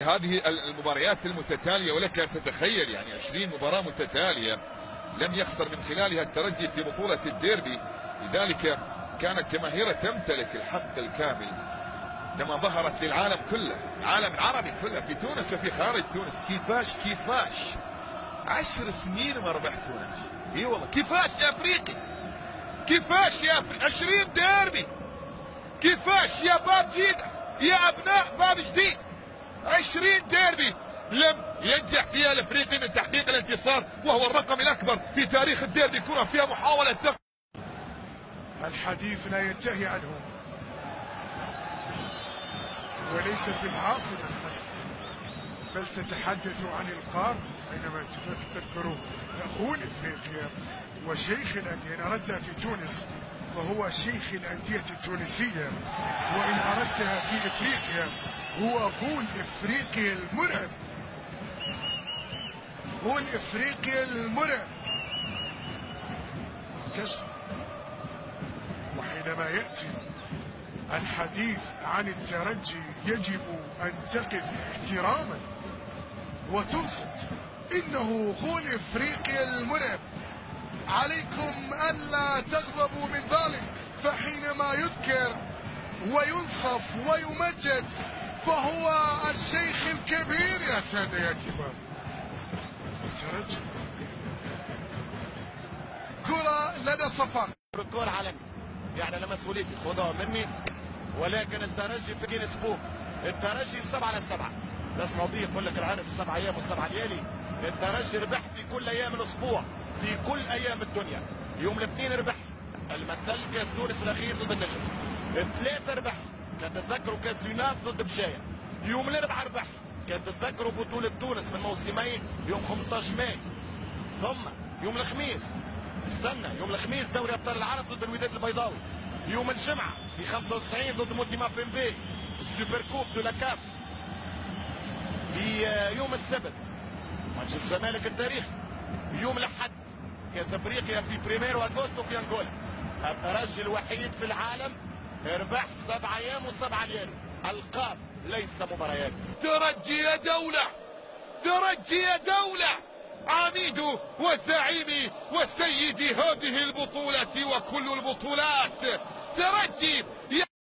هذه المباريات المتتالية، ولك أن تتخيل يعني 20 مباراة متتالية لم يخسر من خلالها الترجي في بطولة الديربي. لذلك كانت جماهيره تمتلك الحق الكامل لما ظهرت للعالم كله، العالم العربي كله في تونس وفي خارج تونس. كيفاش 10 سنين ما ربح تونس؟ اي والله كيفاش يا افريقي، كيفاش يا افريقي 20 ديربي، كيفاش يا باب جديد، يا ابناء باب جديد 20 ديربي لم ينجح فيها الافريقي من تحقيق الانتصار، وهو الرقم الاكبر في تاريخ الديربي. كرة فيها محاولة الحديث لا ينتهي عنه، وليس في العاصمة حسب، بل تتحدث عن القارة. حينما تذكر غول افريقيا وشيخ الانديه، ان اردتها في تونس فهو شيخ الانديه التونسيه، وان اردتها في افريقيا هو غول افريقيا المرعب، غول افريقيا المرعب كشف. وحينما ياتي الحديث عن الترجي يجب ان تقف احتراما وتنصت، انه غول افريقيا المرعب. عليكم الا تغضبوا من ذلك، فحينما يذكر وينصف ويمجد فهو الشيخ الكبير يا ساده يا كبار. الترجي كرة لدى صفاق، الكرة عالمي، يعني انا مسؤوليتي خذها مني، ولكن الترجي في جين سبوك، الترجي 7/7 تسمعوا بيه يقول لك العرس 7 ايام و7 ليالي. الترجي ربح في كل ايام الاسبوع، في كل ايام الدنيا. يوم الاثنين ربح المثل كاس تونس الاخير ضد النجم، الثلاثة ربح كان تتذكروا كاس اليونان ضد بشاية، يوم الاربعاء ربح كان تتذكروا بطولة تونس من موسمين يوم 15 ماي، ثم يوم الخميس يوم الخميس دوري ابطال العرب ضد الوداد البيضاوي، يوم الجمعة في 95 ضد موتيما بيمبي السوبر كوب دو لاكاف، في يوم السبت ماتش الزمالك التاريخي، يوم الاحد كاس افريقيا في بريميرو اغوستو في انغولا. الترجي الوحيد في العالم ربح 7 ايام و7 ليالي، القاب ليس مباريات. ترجي يا دولة، ترجي يا دولة، عميد وزعيم وسيد هذه البطولة وكل البطولات. ترجي